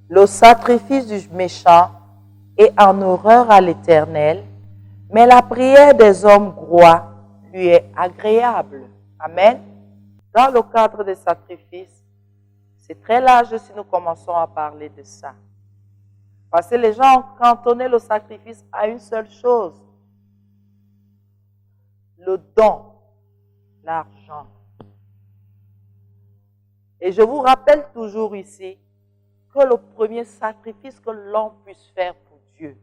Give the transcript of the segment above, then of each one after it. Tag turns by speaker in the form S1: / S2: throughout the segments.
S1: Le sacrifice du méchant est en horreur à l'Éternel, mais la prière des hommes droits lui est agréable. Amen. Dans le cadre des sacrifices, c'est très large si nous commençons à parler de ça. Parce que les gens ont cantonné le sacrifice à une seule chose. Le don, l'argent. Et je vous rappelle toujours ici que le premier sacrifice que l'on puisse faire pour Dieu,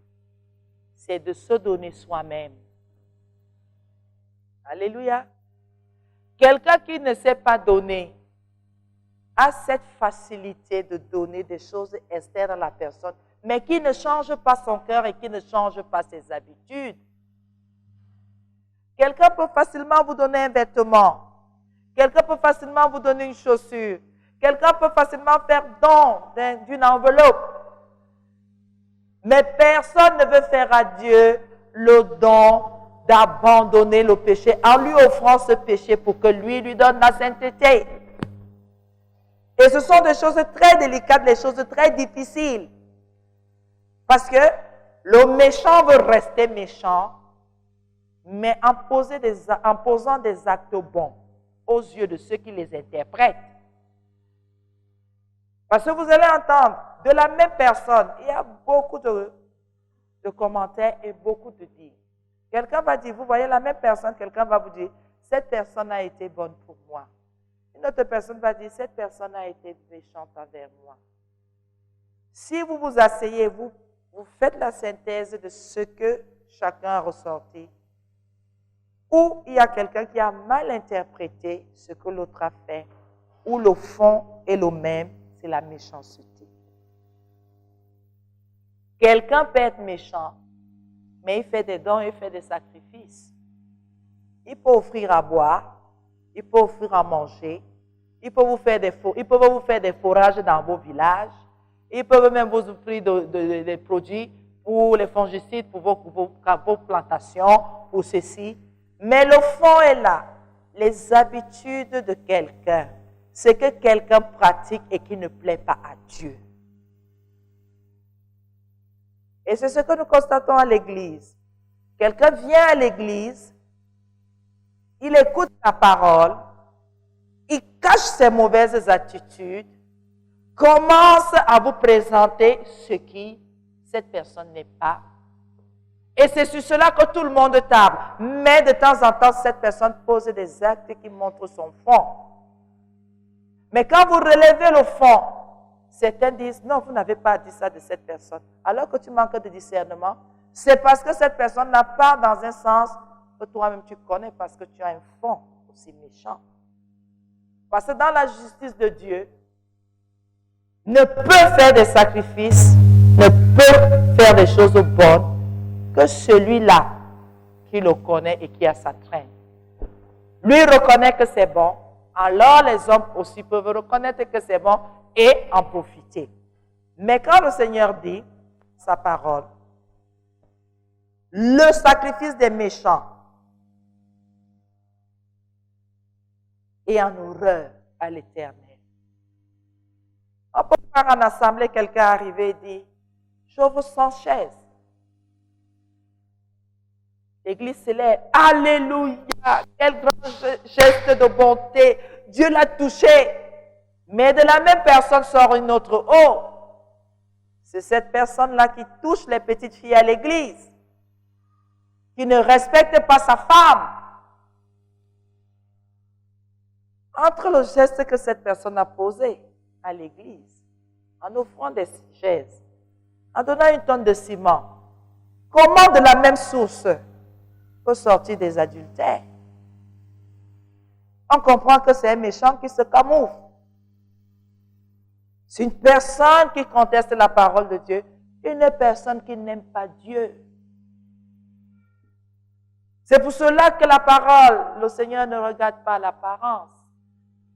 S1: c'est de se donner soi-même. Alléluia. Quelqu'un qui ne sait pas donner a cette facilité de donner des choses externes à la personne, mais qui ne change pas son cœur et qui ne change pas ses habitudes. Quelqu'un peut facilement vous donner un vêtement. Quelqu'un peut facilement vous donner une chaussure. Quelqu'un peut facilement faire don d'une enveloppe. Mais personne ne veut faire à Dieu le don d'abandonner le péché en lui offrant ce péché pour que lui donne la sainteté. Et ce sont des choses très délicates, des choses très difficiles. Parce que le méchant veut rester méchant, mais en posant des actes bons aux yeux de ceux qui les interprètent. Parce que vous allez entendre de la même personne, il y a beaucoup de commentaires et beaucoup de dires. Quelqu'un va dire, vous voyez la même personne, quelqu'un va vous dire, cette personne a été bonne pour moi. Une autre personne va dire, cette personne a été méchante envers moi. Si vous vous asseyez, vous faites la synthèse de ce que chacun a ressorti, ou il y a quelqu'un qui a mal interprété ce que l'autre a fait, ou le fond est le même, c'est la méchanceté. Quelqu'un peut être méchant, mais il fait des dons, il fait des sacrifices. Il peut offrir à boire, il peut offrir à manger, il peut vous faire des forages dans vos villages, il peut même vous offrir des produits pour les fongicides, pour vos plantations, pour ceci. Mais le fond est là. Les habitudes de quelqu'un, ce que quelqu'un pratique et qui ne plaît pas à Dieu. Et c'est ce que nous constatons à l'église. Quelqu'un vient à l'église, il écoute la parole, il cache ses mauvaises attitudes, commence à vous présenter ce qui cette personne n'est pas. Et c'est sur cela que tout le monde table. Mais de temps en temps, cette personne pose des actes qui montrent son fond. Mais quand vous relevez le fond, certains disent, non, vous n'avez pas dit ça de cette personne. Alors que tu manques de discernement, c'est parce que cette personne n'a pas dans un sens que toi-même tu connais, parce que tu as un fond aussi méchant. Parce que dans la justice de Dieu, ne peut faire des sacrifices, ne peut faire des choses bonnes que celui-là qui le connaît et qui a sa crainte. Lui reconnaît que c'est bon, alors les hommes aussi peuvent reconnaître que c'est bon et en profiter. Mais quand le Seigneur dit sa parole, le sacrifice des méchants est en horreur à l'Éternel. On peut voir en assemblée quelqu'un arriver et dire, je vous sens chaise. L'église s'élève. Alléluia! Quel grand geste de bonté. Dieu l'a touché. Mais de la même personne sort une autre. Oh! C'est cette personne-là qui touche les petites filles à l'église. Qui ne respecte pas sa femme. Entre le geste que cette personne a posé à l'église, en offrant des chaises, en donnant une tonne de ciment, comment de la même source peut sortir des adultères? On comprend que c'est un méchant qui se camoufle. C'est une personne qui conteste la parole de Dieu, une personne qui n'aime pas Dieu. C'est pour cela que la parole, le Seigneur ne regarde pas l'apparence.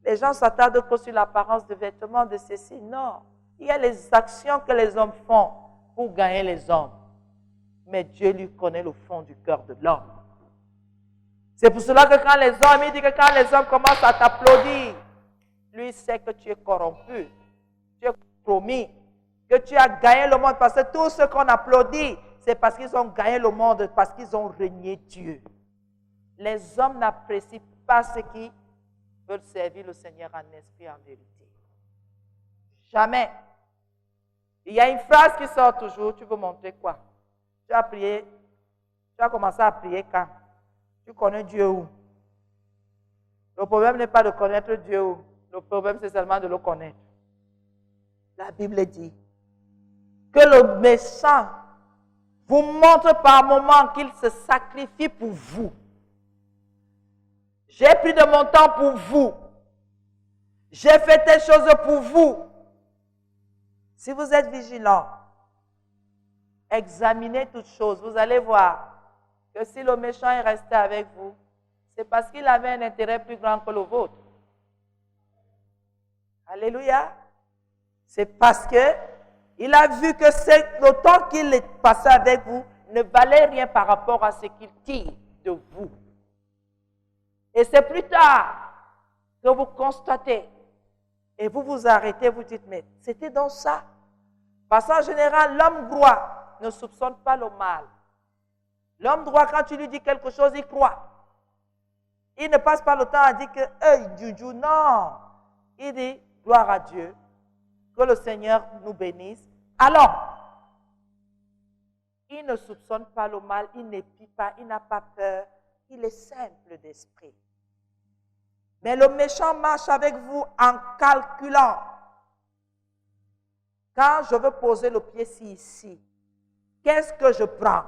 S1: Les gens s'attardent que sur l'apparence de vêtements, de ceci. Non, il y a les actions que les hommes font pour gagner les hommes. Mais Dieu lui connaît le fond du cœur de l'homme. C'est pour cela que quand les hommes, il dit que quand les hommes commencent à t'applaudir, lui sait que tu es corrompu, tu es compromis. que tu as gagné le monde. Parce que tous ceux qu'on applaudit, c'est parce qu'ils ont gagné le monde, parce qu'ils ont régné Dieu. Les hommes n'apprécient pas ceux qui veulent servir le Seigneur en esprit et en vérité. Jamais. Il y a une phrase qui sort toujours. Tu veux montrer quoi? Tu as prié. Tu as commencé à prier quand? Tu connais Dieu où? Le problème n'est pas de connaître Dieu où. Le problème, c'est seulement de le connaître. La Bible dit que le méchant vous montre par moments qu'il se sacrifie pour vous. J'ai pris de mon temps pour vous. J'ai fait telle chose pour vous. Si vous êtes vigilant, examinez toutes choses. Vous allez voir que si le méchant est resté avec vous, c'est parce qu'il avait un intérêt plus grand que le vôtre. Alléluia. C'est parce qu'il a vu que le temps qu'il est passé avec vous ne valait rien par rapport à ce qu'il tire de vous. Et c'est plus tard que vous constatez et vous vous arrêtez, vous dites, mais c'était donc ça. Parce qu'en général, l'homme droit ne soupçonne pas le mal. L'homme droit, quand tu lui dis quelque chose, il croit. Il ne passe pas le temps à dire que, Juju, non. Il dit, gloire à Dieu, que le Seigneur nous bénisse. Alors, il ne soupçonne pas le mal, il n'épie pas, il n'a pas peur, il est simple d'esprit. Mais le méchant marche avec vous en calculant. Quand je veux poser le pied ici, qu'est-ce que je prends?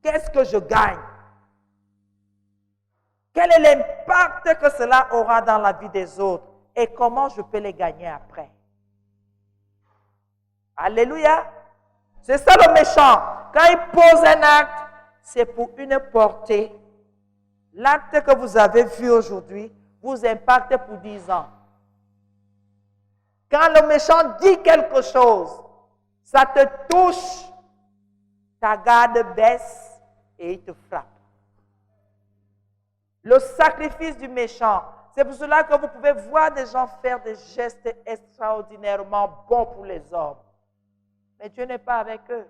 S1: Qu'est-ce que je gagne? Quel est l'impact que cela aura dans la vie des autres? Et comment je peux les gagner après? Alléluia. C'est ça le méchant. Quand il pose un acte, c'est pour une portée. L'acte que vous avez vu aujourd'hui vous impacte pour 10 ans. Quand le méchant dit quelque chose, ça te touche, ta garde baisse et il te frappe. Le sacrifice du méchant, c'est pour cela que vous pouvez voir des gens faire des gestes extraordinairement bons pour les hommes. Mais Dieu n'est pas avec eux.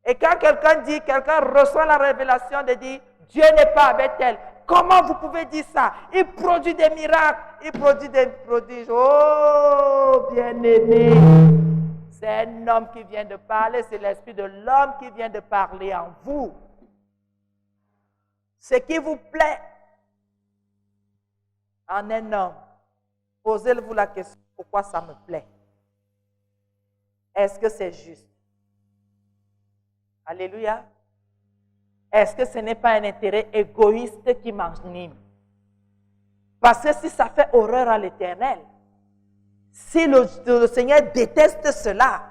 S1: Et quand quelqu'un reçoit la révélation de dire, Dieu n'est pas avec elle, comment vous pouvez dire ça? Il produit des miracles, il produit des prodiges. Oh, bien-aimé, c'est un homme qui vient de parler, c'est l'esprit de l'homme qui vient de parler en vous. Ce qui vous plaît en un homme, posez-vous la question, pourquoi ça me plaît? Est-ce que c'est juste? Alléluia. Est-ce que ce n'est pas un intérêt égoïste qui m'anime? Parce que si ça fait horreur à l'Éternel, si le Seigneur déteste cela,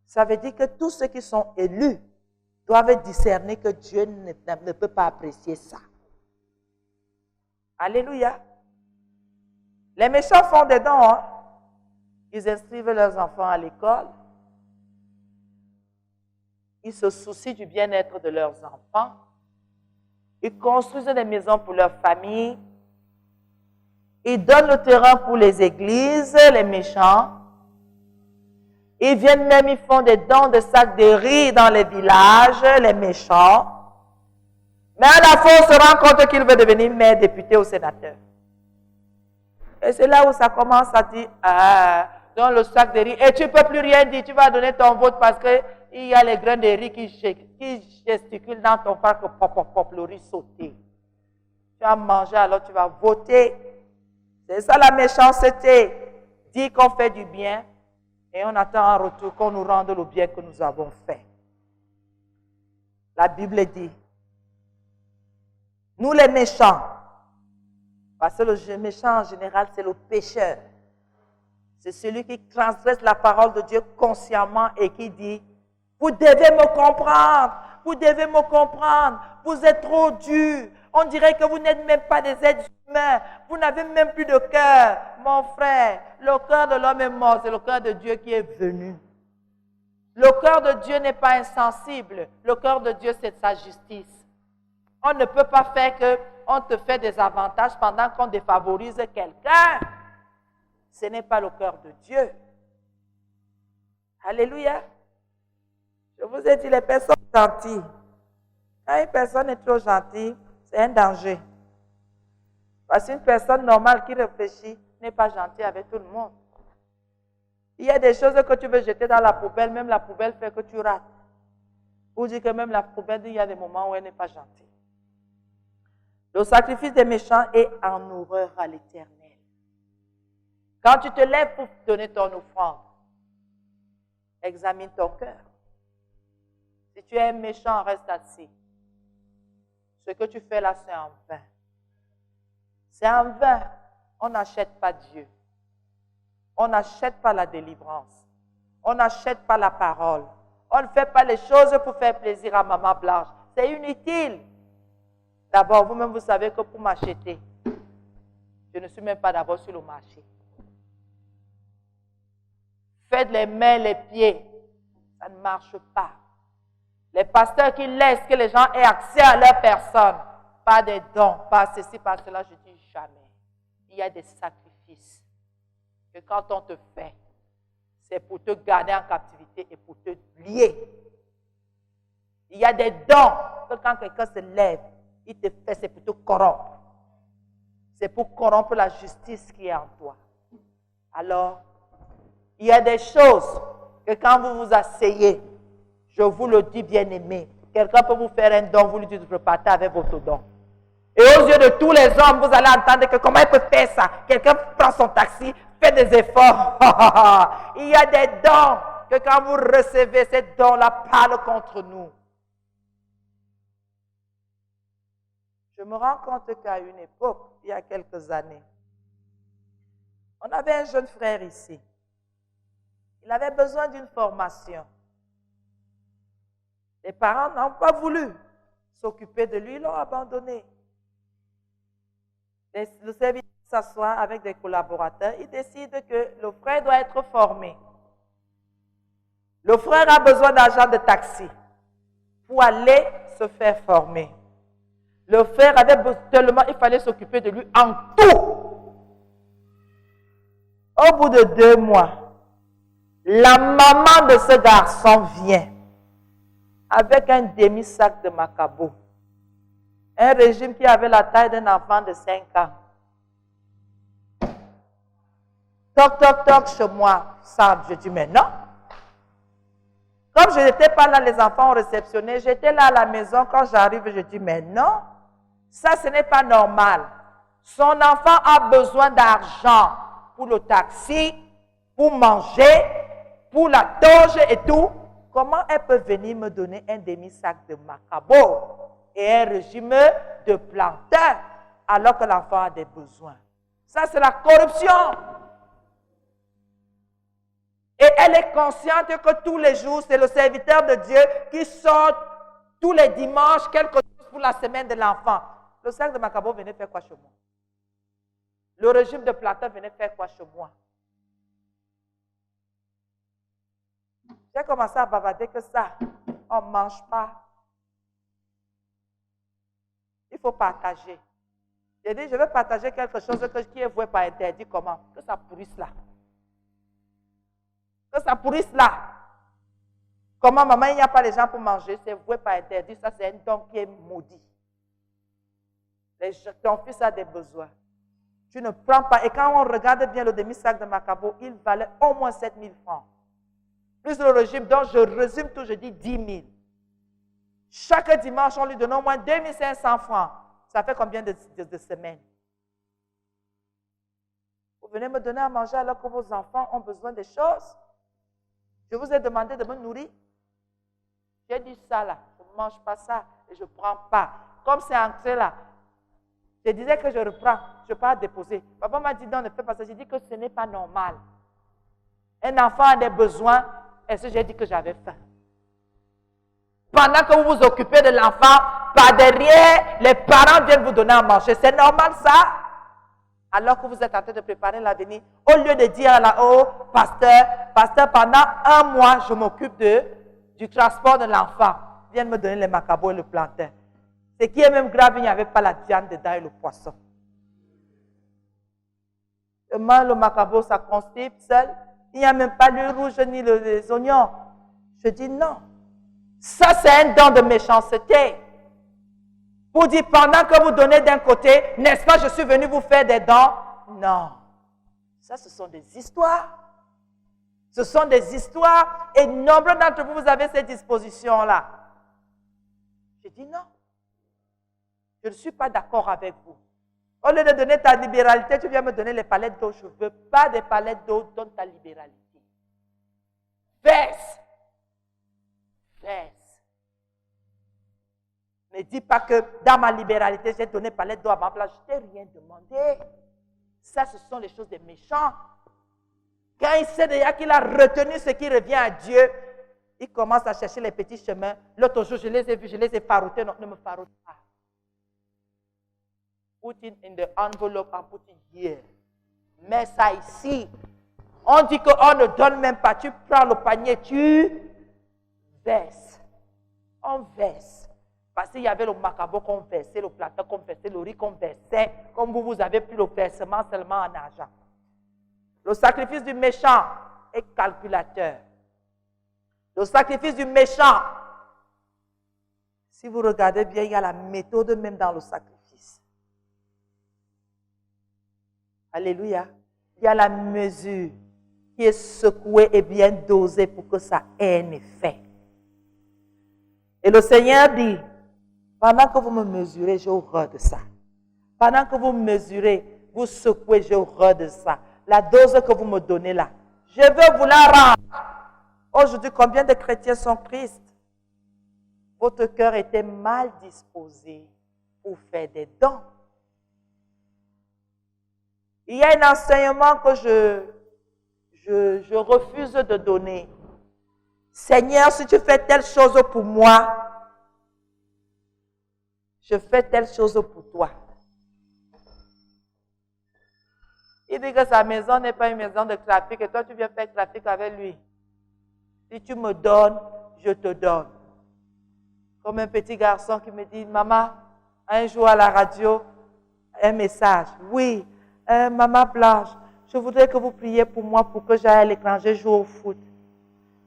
S1: ça veut dire que tous ceux qui sont élus doivent discerner que Dieu ne peut pas apprécier ça. Alléluia. Les méchants font des dons, hein? Ils inscrivent leurs enfants à l'école. Ils se soucient du bien-être de leurs enfants. Ils construisent des maisons pour leur famille. Ils donnent le terrain pour les églises, les méchants. Ils viennent même, ils font des dons de sacs de riz dans les villages, les méchants. Mais à la fin, on se rend compte qu'il veut devenir maire, député ou sénateur. Et c'est là où ça commence à dire, dans le sac de riz, et tu ne peux plus rien dire, tu vas donner ton vote parce qu'il y a les grains de riz qui gesticulent dans ton parc, pop, le riz sauté. Tu as mangé, alors tu vas voter. C'est ça la méchanceté. Dire qu'on fait du bien et on attend en retour qu'on nous rende le bien que nous avons fait. La Bible dit, nous les méchants, parce que le méchant en général c'est le pécheur. C'est celui qui transgresse la parole de Dieu consciemment et qui dit, vous devez me comprendre, vous devez me comprendre, vous êtes trop dur. On dirait que vous n'êtes même pas des êtres humains, vous n'avez même plus de cœur. Mon frère, le cœur de l'homme est mort, c'est le cœur de Dieu qui est venu. Le cœur de Dieu n'est pas insensible, le cœur de Dieu c'est sa justice. On ne peut pas faire qu'on te fait des avantages pendant qu'on défavorise quelqu'un. Ce n'est pas le cœur de Dieu. Alléluia. Je vous ai dit, les personnes gentilles. Quand une personne est trop gentille, c'est un danger. Parce qu'une personne normale qui réfléchit n'est pas gentille avec tout le monde. Il y a des choses que tu veux jeter dans la poubelle, même la poubelle fait que tu rates. Ou dire que même la poubelle, il y a des moments où elle n'est pas gentille. Le sacrifice des méchants est en horreur à l'Éternel. Quand tu te lèves pour donner ton offrande, examine ton cœur. Si tu es un méchant, reste assis. Ce que tu fais là, c'est en vain. C'est en vain. On n'achète pas Dieu. On n'achète pas la délivrance. On n'achète pas la parole. On ne fait pas les choses pour faire plaisir à Maman Blanche. C'est inutile. D'abord, vous-même, vous savez que pour m'acheter, je ne suis même pas d'abord sur le marché. Faites les mains, les pieds. Ça ne marche pas. Les pasteurs qui laissent que les gens aient accès à leur personne, pas des dons, pas ceci, pas cela, je dis jamais. Il y a des sacrifices que quand on te fait, c'est pour te garder en captivité et pour te lier. Il y a des dons que quand quelqu'un se lève, il te fait, c'est pour te corrompre. C'est pour corrompre la justice qui est en toi. Alors, il y a des choses que quand vous vous asseyez, je vous le dis bien aimé, quelqu'un peut vous faire un don, vous lui dites de repartir avec votre don. Et aux yeux de tous les hommes, vous allez entendre que comment il peut faire ça. Quelqu'un prend son taxi, fait des efforts. Il y a des dons que quand vous recevez, ces dons-là parlent contre nous. Je me rends compte qu'à une époque, il y a quelques années, on avait un jeune frère ici. Il avait besoin d'une formation. Les parents n'ont pas voulu s'occuper de lui, ils l'ont abandonné. Le service s'assoit avec des collaborateurs, il décide que le frère doit être formé. Le frère a besoin d'argent de taxi pour aller se faire former. Le frère avait tellement, il fallait s'occuper de lui en tout. Au bout de 2 mois, la maman de ce garçon vient avec un demi-sac de macabo. Un régime qui avait la taille d'un enfant de 5 ans. Toc, toc, toc, chez moi. Ça, je dis, mais non. Comme je n'étais pas là, les enfants ont réceptionné. J'étais là à la maison. Quand j'arrive, je dis, mais non. Ça, ce n'est pas normal. Son enfant a besoin d'argent pour le taxi, pour manger, pour la toge et tout. Comment elle peut venir me donner un demi-sac de macabo et un régime de plantain alors que l'enfant a des besoins? Ça, c'est la corruption. Et elle est consciente que tous les jours, c'est le serviteur de Dieu qui sort tous les dimanches quelque chose pour la semaine de l'enfant. Le sac de macabo venait faire quoi chez moi? Le régime de plantain venait faire quoi chez moi? J'ai commencé à bavarder que ça, on ne mange pas. Il faut partager. J'ai dit, je veux partager quelque chose qui est voué par interdit. Comment? Que ça pourrisse là. Que ça pourrisse là. Comment, maman, il n'y a pas les gens pour manger, c'est voué par interdit. Ça, c'est un don qui est maudit. Ton fils a des besoins. Tu ne prends pas. Et quand on regarde bien le demi-sac de macabo, il valait au moins 7 000 francs. Plus le régime, donc je résume tout, je dis 10 000. Chaque dimanche, on lui donne au moins 2 500 francs. Ça fait combien de semaines? Vous venez me donner à manger alors que vos enfants ont besoin des choses? Je vous ai demandé de me nourrir. J'ai dit ça là, je ne mange pas ça et je ne prends pas. Comme c'est entré là, je disais que je reprends, je ne peux pas déposer. Papa m'a dit non, ne fais pas ça. J'ai dit que ce n'est pas normal. Un enfant a des besoins. Est-ce que j'ai dit que j'avais faim? Pendant que vous vous occupez de l'enfant, par derrière, les parents viennent vous donner à manger. C'est normal ça? Alors que vous êtes en train de préparer l'avenir, au lieu de dire là-haut, pasteur, pendant 1 mois, je m'occupe du transport de l'enfant. Viens me donner les macabos et le plantain. Ce qui est même grave, il n'y avait pas la viande dedans et le poisson. Le macabo, ça constipe seul. Il n'y a même pas le rouge ni les oignons. Je dis non. Ça, c'est un don de méchanceté. Pour dire, pendant que vous donnez d'un côté, n'est-ce pas, je suis venu vous faire des dons? Non. Ça, ce sont des histoires. Ce sont des histoires et nombreux d'entre vous, vous avez ces dispositions-là. Je dis non. Je ne suis pas d'accord avec vous. Au lieu de donner ta libéralité, tu viens me donner les palettes d'eau. Je ne veux pas des palettes d'eau, donne ta libéralité. Verse. Verse. Ne dis pas que dans ma libéralité, j'ai donné palette d'eau à ma place. Je ne t'ai rien demandé. Ça, ce sont les choses des méchants. Quand il sait déjà qu'il a retenu ce qui revient à Dieu, il commence à chercher les petits chemins. L'autre jour, je les ai vus, je les ai faroutés. Non, ne me faroute pas. Put it in the envelope and put it here. Mets ça ici. On dit qu'on ne donne même pas. Tu prends le panier, tu verses. On verse. Parce qu'il y avait le macabo qu'on versait, le plateau qu'on versait, le riz qu'on versait. Comme vous avez pris le versement seulement en argent. Le sacrifice du méchant est calculateur. Le sacrifice du méchant, si vous regardez bien, il y a la méthode même dans le sacrifice. Alléluia. Il y a la mesure qui est secouée et bien dosée pour que ça ait un effet. Et le Seigneur dit, pendant que vous me mesurez, j'ai horreur de ça. Pendant que vous mesurez, vous secouez, j'ai horreur de ça. La dose que vous me donnez là, je veux vous la rendre. Aujourd'hui, combien de chrétiens sont tristes? Votre cœur était mal disposé pour faire des dons. Il y a un enseignement que je refuse de donner. Seigneur, si tu fais telle chose pour moi, je fais telle chose pour toi. Il dit que sa maison n'est pas une maison de trafic et toi tu viens faire trafic avec lui. Si tu me donnes, je te donne. Comme un petit garçon qui me dit, maman, un jour à la radio, un message. Oui, maman Blanche, je voudrais que vous priez pour moi pour que j'aille à l'étranger jouer au foot.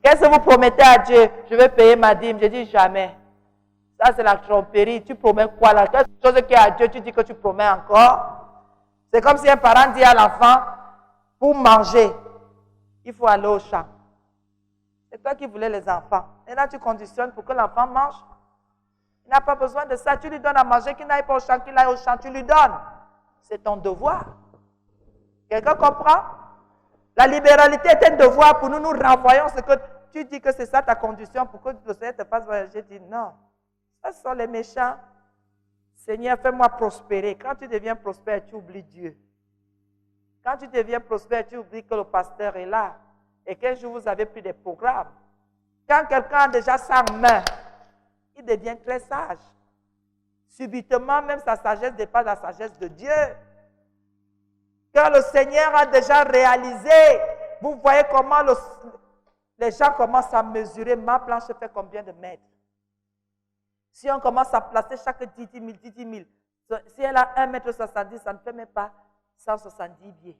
S1: Qu'est-ce que vous promettez à Dieu? Je vais payer ma dîme. Je dis jamais. Ça, c'est la tromperie. Tu promets quoi là? Quelque chose qui est à Dieu, tu dis que tu promets encore. C'est comme si un parent dit à l'enfant, pour manger, il faut aller au champ. C'est toi qui voulais les enfants. Et là, tu conditionnes pour que l'enfant mange. Il n'a pas besoin de ça. Tu lui donnes à manger, qu'il n'aille pas au champ, qu'il aille au champ, tu lui donnes. C'est ton devoir. Quelqu'un comprend? La libéralité est un devoir pour nous. Nous renvoyons ce que tu dis que c'est ça ta condition pour que le Seigneur te fasse voyager. Dis non. Ce sont les méchants. Seigneur, fais-moi prospérer. Quand tu deviens prospère, tu oublies Dieu. Quand tu deviens prospère, tu oublies que le pasteur est là. Et qu'un jour, vous avez pris des programmes. Quand quelqu'un a déjà ça en main, il devient très sage. Subitement, même sa sagesse dépasse la sagesse de Dieu. Quand le Seigneur a déjà réalisé, vous voyez comment les gens commencent à mesurer. Ma planche fait combien de mètres? Si on commence à placer chaque 10 000, si elle a 1,70 m, ça ne fait même pas 170 pieds.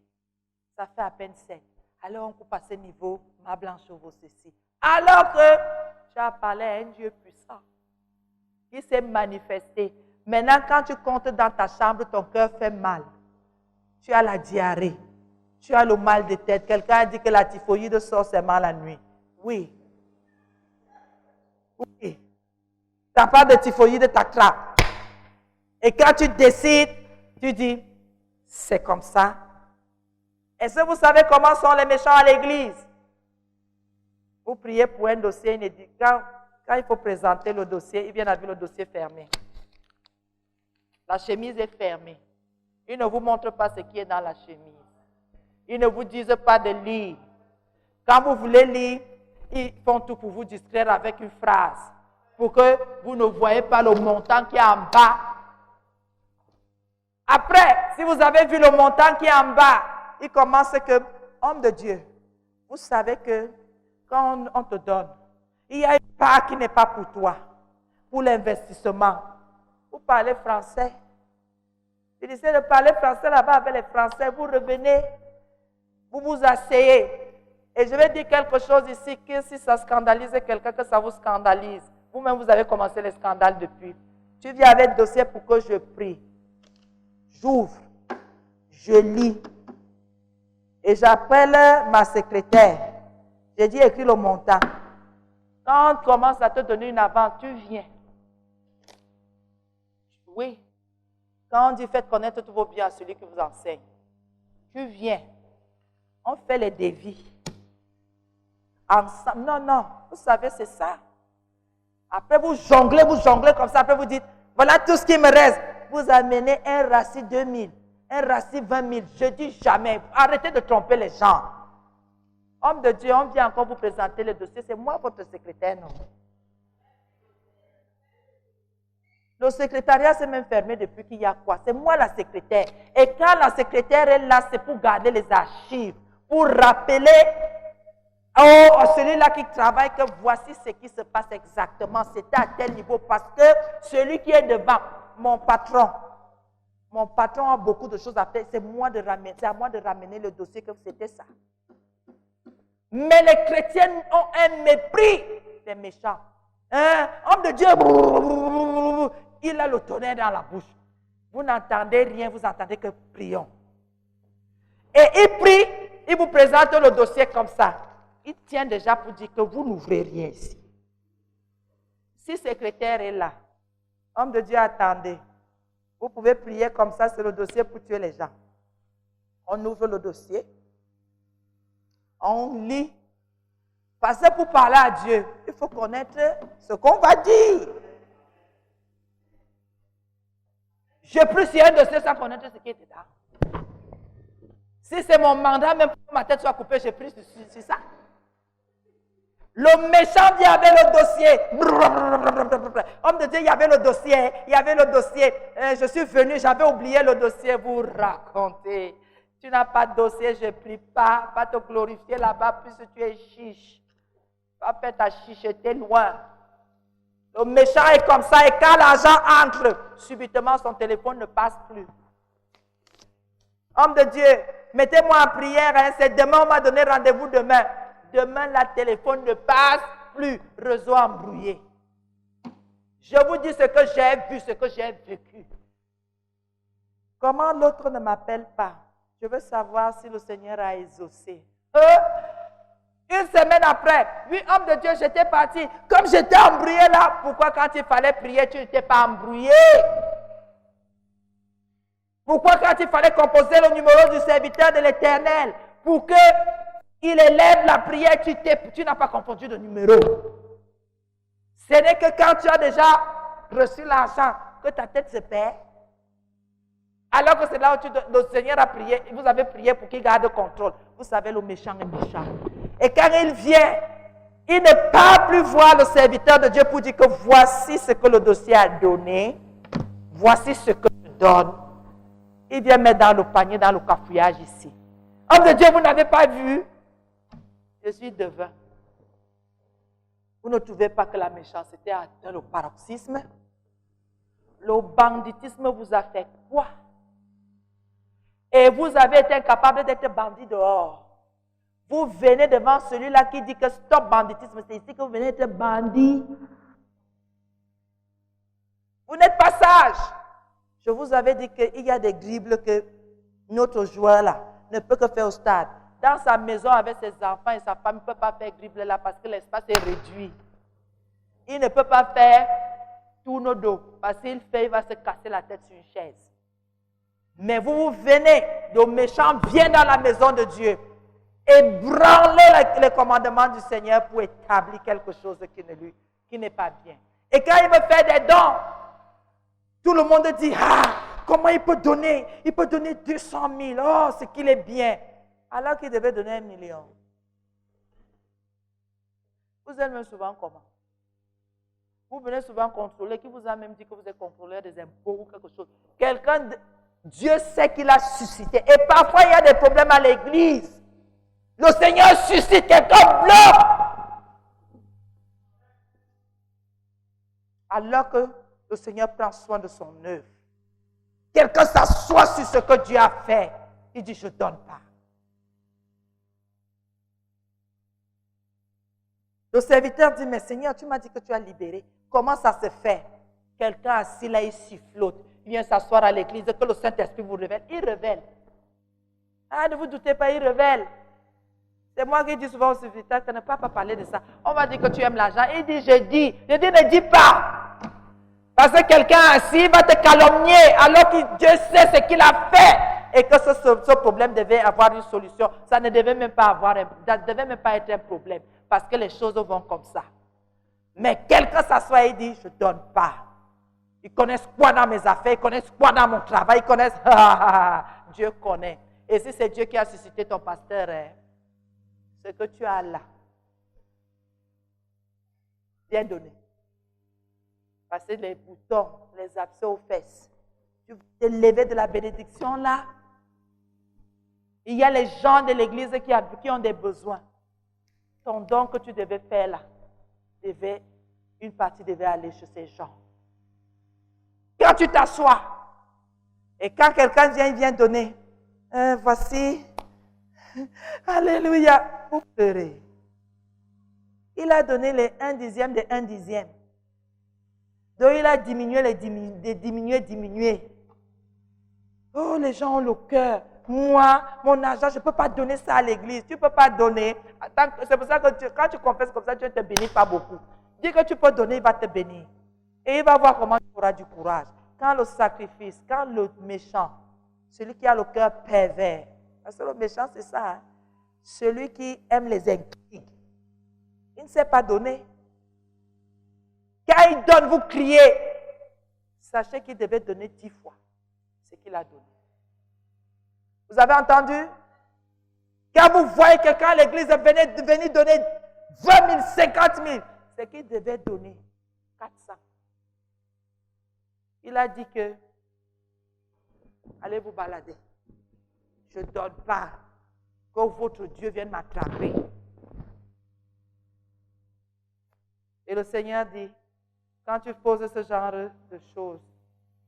S1: Ça fait à peine 7. Alors on coupe à ce niveau, ma blanche vaut ceci. Alors que tu as parlé à un Dieu puissant qui s'est manifesté. Maintenant, quand tu comptes dans ta chambre, ton cœur fait mal. Tu as la diarrhée. Tu as le mal de tête. Quelqu'un a dit que la typhoïde sort seulement la nuit. Oui. Oui. Tu n'as pas de typhoïde, t'attrape. Et quand tu décides, tu dis, c'est comme ça. Est-ce que vous savez comment sont les méchants à l'église? Vous priez pour un dossier, quand il faut présenter le dossier, ils viennent avec le dossier fermé. La chemise est fermée. Ils ne vous montrent pas ce qui est dans la chemise. Ils ne vous disent pas de lire. Quand vous voulez lire, ils font tout pour vous distraire avec une phrase. Pour que vous ne voyez pas le montant qui est en bas. Après, si vous avez vu le montant qui est en bas, il commence que, homme de Dieu, vous savez que quand on te donne, il y a une part qui n'est pas pour toi, pour l'investissement. Vous parlez français. Il essaie de parler français là-bas avec les Français. Vous revenez, vous vous asseyez Et je vais dire quelque chose ici, que si ça scandalise quelqu'un, que ça vous scandalise. Vous-même, vous avez commencé les scandales depuis. Tu viens avec le dossier pour que je prie. J'ouvre, je lis. Et j'appelle ma secrétaire. J'ai dit, écris le montant. Quand on commence à te donner une avance, tu viens. Oui. Quand on dit, faites connaître tous vos biens à celui qui vous enseigne. Tu viens. On fait les dévis. Ensemble. Non, non. Vous savez, c'est ça. Après, vous jonglez comme ça. Après, vous dites, voilà tout ce qui me reste. Vous amenez un rassis 2000, un rassis 20 000. Je dis jamais. Arrêtez de tromper les gens. Homme de Dieu, on vient encore vous présenter le dossier. C'est moi votre secrétaire, non? Le secrétariat s'est même fermé depuis qu'il y a quoi? C'est moi la secrétaire. Et quand la secrétaire est là, c'est pour garder les archives, pour rappeler celui-là qui travaille que voici ce qui se passe exactement. C'était à tel niveau parce que celui qui est devant, mon patron a beaucoup de choses à faire. C'est à moi de ramener le dossier que c'était ça. Mais les chrétiens ont un mépris des méchants. Homme de Dieu, il a le tonnerre dans la bouche. Vous n'entendez rien, vous entendez que prions. Et il prie, il vous présente le dossier comme ça. Il tient déjà pour dire que vous n'ouvrez rien ici. Si le secrétaire est là, homme de Dieu, attendez. Vous pouvez prier comme ça, c'est le dossier pour tuer les gens. On ouvre le dossier. On lit. Parce que pour parler à Dieu, il faut connaître ce qu'on va dire. Je prie sur un dossier sans connaître ce qui est dedans. Si c'est mon mandat, même pour que ma tête soit coupée, je prie sur ça. Le méchant vient avec le dossier. Homme de Dieu, il y avait le dossier. Je suis venu, j'avais oublié le dossier. Vous racontez. Tu n'as pas de dossier, je ne prie pas. Va te glorifier là-bas puisque tu es chiche. Va faire ta chicheté loin. Le méchant est comme ça et quand l'argent entre, subitement son téléphone ne passe plus. Homme de Dieu, mettez-moi en prière. C'est demain, on m'a donné rendez-vous demain. Demain, le téléphone ne passe plus. Réseau embrouillé. Je vous dis ce que j'ai vu, ce que j'ai vécu. Comment l'autre ne m'appelle pas? Je veux savoir si le Seigneur a exaucé. Une semaine après, oui, homme de Dieu, j'étais parti. Comme j'étais embrouillé là, pourquoi quand il fallait prier, tu n'étais pas embrouillé? Pourquoi quand il fallait composer le numéro du serviteur de l'Éternel, pour qu'il élève la prière, tu n'as pas confondu de numéro? Ce n'est que quand tu as déjà reçu l'argent que ta tête se perd. Alors que c'est là où le Seigneur a prié, vous avez prié pour qu'il garde le contrôle. Vous savez, le méchant est méchant. Et quand il vient, il ne part plus voir le serviteur de Dieu pour dire que voici ce que le dossier a donné, voici ce que je donne. Il vient mettre dans le panier, dans le cafouillage ici. Homme de Dieu, vous n'avez pas vu? Je suis devin. Vous ne trouvez pas que la méchanceté a atteint le paroxysme? Le banditisme vous a fait quoi? Et vous avez été incapable d'être bandit dehors. Vous venez devant celui-là qui dit que stop banditisme. C'est ici que vous venez être bandit. Vous n'êtes pas sage. Je vous avais dit qu'il y a des dribbles que notre joueur là ne peut que faire au stade. Dans sa maison avec ses enfants et sa femme, il ne peut pas faire dribble là parce que l'espace est réduit. Il ne peut pas faire tourne dos parce qu'il fait, il va se casser la tête sur une chaise. Mais vous venez, le méchant vient dans la maison de Dieu et branler les commandements du Seigneur pour établir quelque chose qui n'est pas bien. Et quand il veut faire des dons, tout le monde dit, comment il peut donner? Il peut donner 200 000, oh, c'est qu'il est bien. Alors qu'il devait donner 1 million. Vous êtes même souvent comment? Vous venez souvent contrôler, qui vous a même dit que vous êtes contrôleur des impôts ou quelque chose. Dieu sait qu'il a suscité. Et parfois, il y a des problèmes à l'église. Le Seigneur suscite quelqu'un bloque. Alors que le Seigneur prend soin de son œuvre. Quelqu'un s'assoit sur ce que Dieu a fait. Il dit, je ne donne pas. Le serviteur dit, mais Seigneur, tu m'as dit que tu as libéré. Comment ça se fait? Quelqu'un assis là, il sifflote. Il vient s'asseoir à l'église, que le Saint-Esprit vous révèle. Il révèle. Ah, ne vous doutez pas, il révèle. C'est moi qui dis souvent au serviteur que ne pas parler de ça. On va dire que tu aimes l'argent. Il dit, je dis. Je dis, ne dis pas. Parce que quelqu'un assis va te calomnier alors que Dieu sait ce qu'il a fait. Et que ce problème devait avoir une solution. Ça ne devait même pas être un problème. Parce que les choses vont comme ça. Mais quelqu'un s'assoit et dit, je ne donne pas. Ils connaissent quoi dans mes affaires, ils connaissent quoi dans mon travail, ils connaissent... Dieu connaît. Et si c'est Dieu qui a suscité ton pasteur, ce que tu as là, bien donné. Passer les boutons, les abcès aux fesses. Tu veux te lever de la bénédiction là. Il y a les gens de l'église qui ont des besoins. Ton don que tu devais faire là, une partie devait aller chez ces gens. Quand tu t'assois, et quand quelqu'un vient donner, voici, alléluia, vous pleurez. Il a donné les 1/10 de 1/10. Donc il a diminué, diminué. Oh, les gens ont le cœur. Moi, mon argent, je ne peux pas donner ça à l'église. Tu ne peux pas donner. C'est pour ça que quand tu confesses comme ça, Dieu ne te bénit pas beaucoup. Dis que tu peux donner, il va te bénir. Et il va voir comment tu auras du courage. Quand le sacrifice, quand le méchant, celui qui a le cœur pervers, parce que le méchant c'est ça, hein? Celui qui aime les intrigues, il ne sait pas donner. Quand il donne, vous criez. Sachez qu'il devait donner 10 fois ce qu'il a donné. Vous avez entendu? Quand vous voyez quelqu'un à l'église venir donner 20 000, 50 000, c'est qu'il devait donner 400. Il a dit que, allez vous balader. Je ne donne pas que votre Dieu vienne m'attraper. Et le Seigneur dit, quand tu poses ce genre de choses,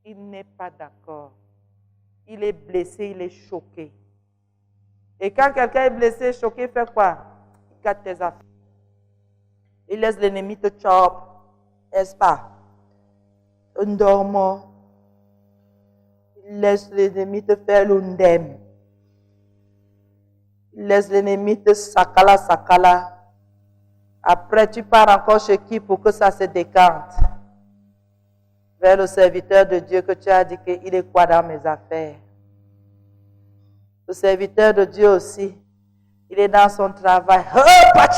S1: il n'est pas d'accord. Il est blessé, il est choqué. Et quand quelqu'un est blessé, choqué, il fait quoi? Il gâte tes affaires. Il laisse l'ennemi te choper, n'est-ce pas? Un dormant. Il laisse l'ennemi te faire l'undem. Il laisse l'ennemi te sakala. Après, tu pars encore chez qui pour que ça se décante? Vers le serviteur de Dieu que tu as dit qu'il est quoi dans mes affaires? Le serviteur de Dieu aussi, il est dans son travail. Oh, papa,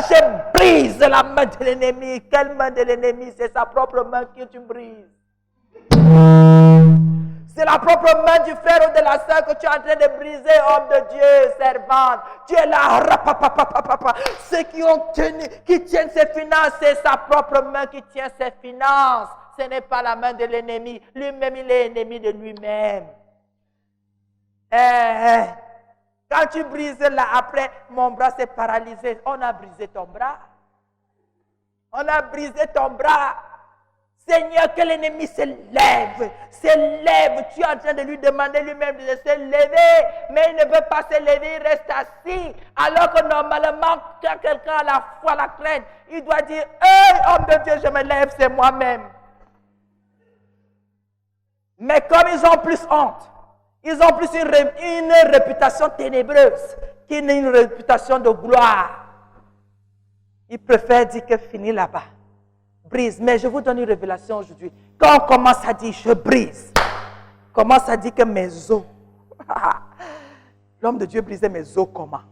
S1: je brise la main de l'ennemi. Quelle main de l'ennemi? C'est sa propre main que tu brises. C'est la propre main du frère ou de la sœur que tu es en train de briser, homme de Dieu, servante. Tu es là, ceux qui tiennent ses finances, c'est sa propre main qui tient ses finances. Ce n'est pas la main de l'ennemi. Lui-même, il est ennemi de lui-même. Quand tu brises là, après, mon bras s'est paralysé. On a brisé ton bras. On a brisé ton bras. Seigneur, que l'ennemi se lève. Tu es en train de lui demander lui-même de se lever. Mais il ne veut pas se lever, il reste assis. Alors que normalement, quand quelqu'un a la foi, la crainte, il doit dire, hey, homme de Dieu, je me lève, c'est moi-même. Mais comme ils ont plus honte, ils ont plus une réputation ténébreuse qu'une réputation de gloire. Ils préfèrent dire que fini là-bas. Brise. Mais je vous donne une révélation aujourd'hui. Quand on commence à dire je brise, commence à dire que mes os, l'homme de Dieu brisait mes os comment?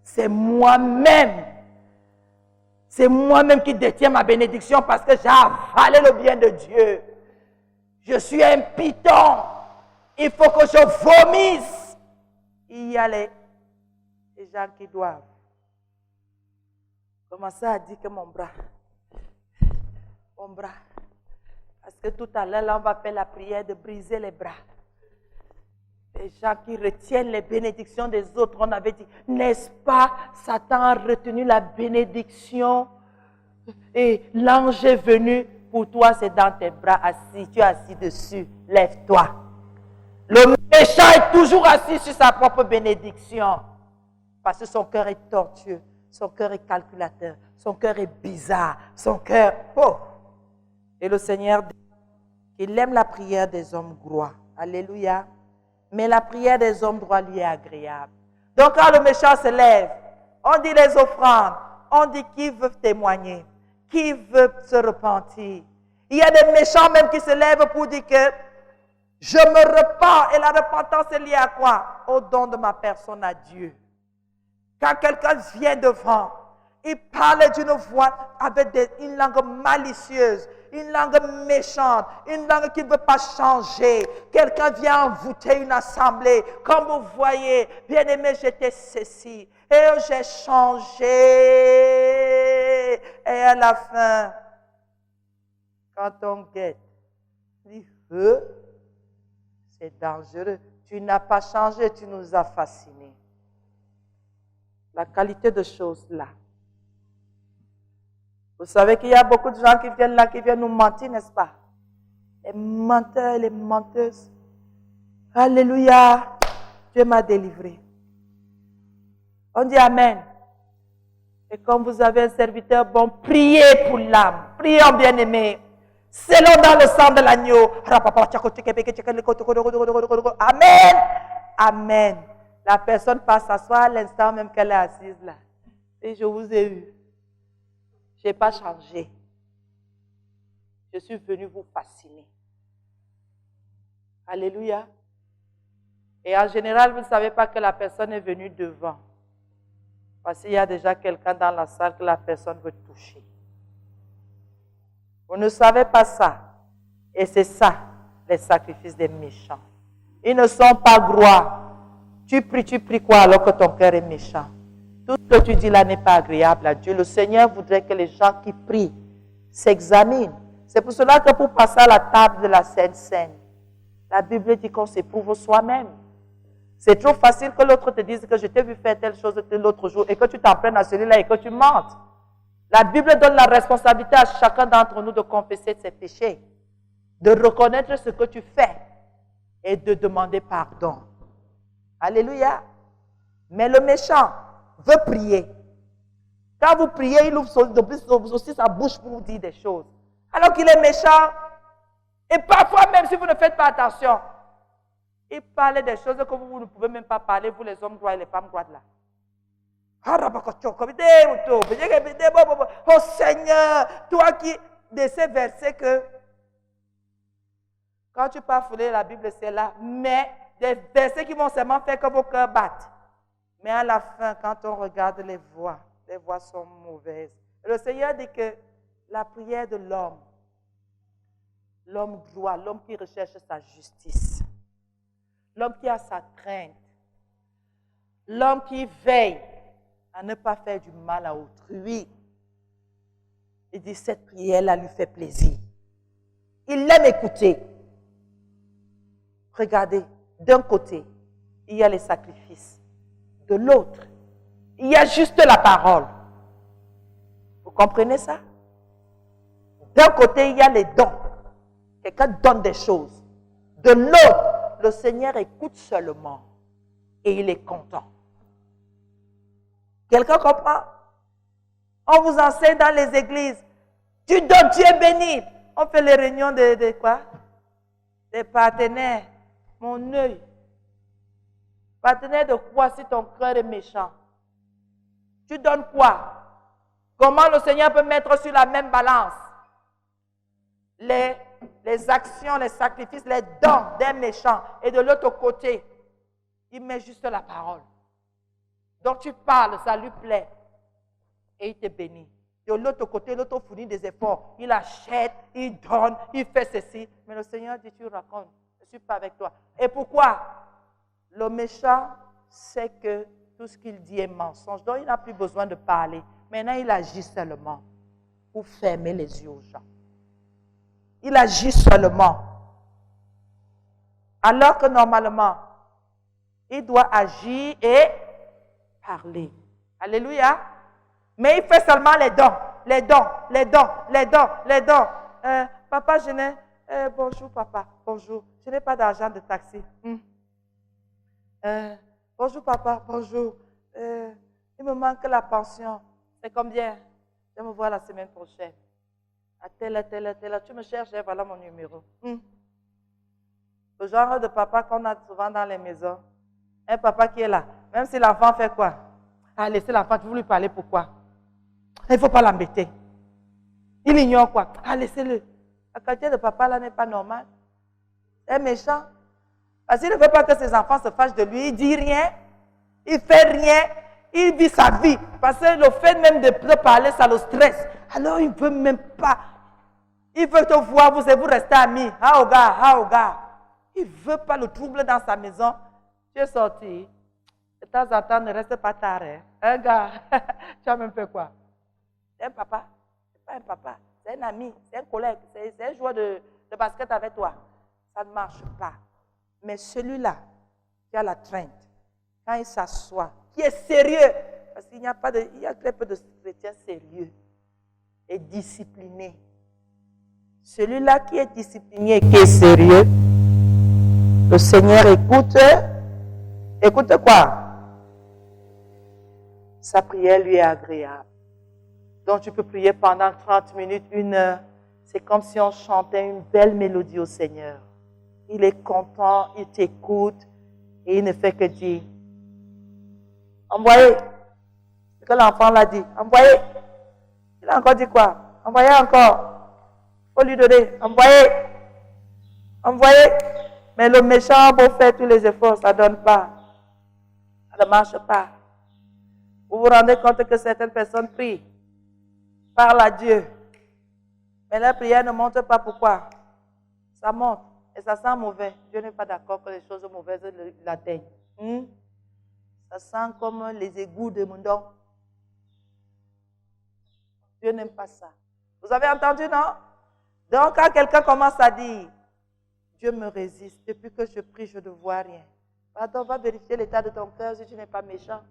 S1: C'est moi-même. C'est moi-même qui détiens ma bénédiction parce que j'ai avalé le bien de Dieu. Je suis un python. Il faut que je vomisse. Il y a les gens qui doivent commencer à dire que mon bras. Parce que tout à l'heure, là, on va faire la prière de briser les bras. Les gens qui retiennent les bénédictions des autres, on avait dit, n'est-ce pas, Satan a retenu la bénédiction et l'ange est venu. Pour toi, c'est dans tes bras assis. Tu es assis dessus. Lève-toi. Le méchant est toujours assis sur sa propre bénédiction. Parce que son cœur est tortueux, son cœur est calculateur, son cœur est bizarre, son cœur... Oh! Et le Seigneur dit qu'il aime la prière des hommes droits. Alléluia. Mais la prière des hommes droits lui est agréable. Donc quand le méchant se lève, on dit les offrandes, on dit qui veut témoigner, qui veut se repentir. Il y a des méchants même qui se lèvent pour dire que je me repens. Et la repentance est liée à quoi? Au don de ma personne à Dieu. Quand quelqu'un vient devant, il parle d'une voix avec une langue malicieuse, une langue méchante, une langue qui ne veut pas changer. Quelqu'un vient envoûter une assemblée. Comme vous voyez, bien-aimé, j'étais ceci. Et j'ai changé. Et à la fin, quand on guette, il dit, c'est dangereux. Tu n'as pas changé, tu nous as fascinés. La qualité de choses là. Vous savez qu'il y a beaucoup de gens qui viennent là, qui viennent nous mentir, n'est-ce pas? Les menteurs, les menteuses. Alléluia. Dieu m'a délivré. On dit Amen. Et comme vous avez un serviteur bon, priez pour l'âme. Prions, bien-aimés. Selon dans le sang de l'agneau. Amen. Amen. La personne passe s'asseoir à l'instant même qu'elle est assise là. Et je vous ai eu. Je n'ai pas changé. Je suis venu vous fasciner. Alléluia. Et en général, vous ne savez pas que la personne est venue devant. Parce qu'il y a déjà quelqu'un dans la salle que la personne veut toucher. Vous ne savez pas ça. Et c'est ça, les sacrifices des méchants. Ils ne sont pas droits. Tu pries quoi alors que ton cœur est méchant? Tout ce que tu dis là n'est pas agréable à Dieu. Le Seigneur voudrait que les gens qui prient s'examinent. C'est pour cela que pour passer à la table de la Sainte Seine, la Bible dit qu'on s'éprouve soi-même. C'est trop facile que l'autre te dise que je t'ai vu faire telle chose l'autre jour et que tu t'en prennes à celui-là et que tu mentes. La Bible donne la responsabilité à chacun d'entre nous de confesser ses péchés, de reconnaître ce que tu fais et de demander pardon. Alléluia. Mais le méchant veut prier. Quand vous priez, il ouvre aussi sa bouche pour vous dire des choses. Alors qu'il est méchant. Et parfois même si vous ne faites pas attention, il parle des choses que vous ne pouvez même pas parler, vous les hommes droits et les femmes droites là. Oh Seigneur, toi qui, de ces versets que, quand tu pars fouler la Bible, c'est là, mais des versets qui vont seulement faire que vos cœurs battent. Mais à la fin, quand on regarde les voix sont mauvaises. Le Seigneur dit que la prière de l'homme droit, l'homme qui recherche sa justice, l'homme qui a sa crainte, l'homme qui veille à ne pas faire du mal à autrui. Il dit cette prière-là lui fait plaisir. Il l'aime écouter. Regardez, d'un côté, il y a les sacrifices. De l'autre, il y a juste la parole. Vous comprenez ça? D'un côté, il y a les dons. Quelqu'un donne des choses. De l'autre, le Seigneur écoute seulement et il est content. Quelqu'un comprend? On vous enseigne dans les églises. Tu donnes, tu es béni. On fait les réunions de quoi? Des partenaires. Mon œil. Partenaire de quoi si ton cœur est méchant? Tu donnes quoi? Comment le Seigneur peut mettre sur la même balance les actions, les sacrifices, les dons des méchants et de l'autre côté, il met juste la parole. Donc tu parles, ça lui plaît et il te bénit. De l'autre côté, l'autre fournit des efforts. Il achète, il donne, il fait ceci. Mais le Seigneur dit, tu racontes, je ne suis pas avec toi. Et pourquoi? Le méchant sait que tout ce qu'il dit est mensonge. Donc il n'a plus besoin de parler. Maintenant, il agit seulement pour fermer les yeux aux gens. Il agit seulement. Alors que normalement, il doit agir et parler. Alléluia. Mais il fait seulement les dons, les dons, les dons, les dons, les dons. Papa, je n'ai... bonjour papa, bonjour. Je n'ai pas d'argent de taxi. Bonjour papa, bonjour. me manque la pension. C'est combien? Je vais me voir la semaine prochaine. À telle. Tu me cherches, voilà mon numéro. Le genre de papa qu'on a souvent dans les maisons. Un papa qui est là. Même si l'enfant fait quoi? Ah, laissez l'enfant, tu veux lui parler pourquoi? Il ne faut pas l'embêter. Il ignore quoi? Ah, laissez-le. La qualité de papa là n'est pas normale. C'est méchant. Parce qu'il ne veut pas que ses enfants se fâchent de lui. Il ne dit rien. Il ne fait rien. Il vit sa vie. Parce que le fait même de parler, ça le stresse. Alors il ne veut même pas. Il veut te voir, vous restez amis. Haoga. Il ne veut pas le trouble dans sa maison. Tu es sorti. De temps en temps, ne reste pas tard. Un gars, tu as même fait quoi? C'est un papa. Ce n'est pas un papa. C'est un ami. C'est un collègue. C'est un joueur de basket avec toi. Ça ne marche pas. Mais celui-là, qui a la crainte, quand il s'assoit, qui est sérieux, parce qu'il n'y a très peu de chrétiens sérieux et disciplinés. Celui-là qui est discipliné et qui est sérieux, le Seigneur écoute. Écoute quoi? Sa prière lui est agréable. Donc tu peux prier pendant 30 minutes, 1 heure. C'est comme si on chantait une belle mélodie au Seigneur. Il est content, il t'écoute et il ne fait que dire. Envoyez. C'est que l'enfant l'a dit. Envoyez. Il a encore dit quoi? Envoyez encore. Il faut lui donner. Envoyez. Envoyez. Mais le méchant a beau faire tous les efforts, ça ne donne pas. Ça ne marche pas. Vous vous rendez compte que certaines personnes prient, parlent à Dieu. Mais la prière ne monte pas. Pourquoi? Ça monte. Et ça sent mauvais. Dieu n'est pas d'accord que les choses mauvaises l'atteignent. Ça sent comme les égouts de Mundon. Dieu n'aime pas ça. Vous avez entendu, non? Donc, quand quelqu'un commence à dire, Dieu me résiste, depuis que je prie, je ne vois rien. Pardon, va vérifier l'état de ton cœur si tu n'es pas méchant.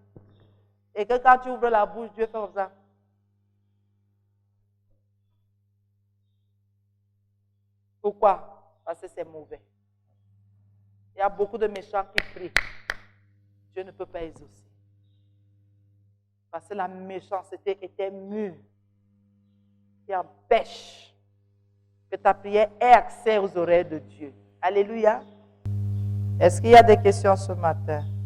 S1: Et que quand tu ouvres la bouche, Dieu fait comme ça. Pourquoi? Parce que c'est mauvais. Il y a beaucoup de méchants qui prient. Dieu ne peut pas exaucer. Parce que la méchanceté était mûre. Qui empêche que ta prière ait accès aux oreilles de Dieu. Alléluia. Est-ce qu'il y a des questions ce matin?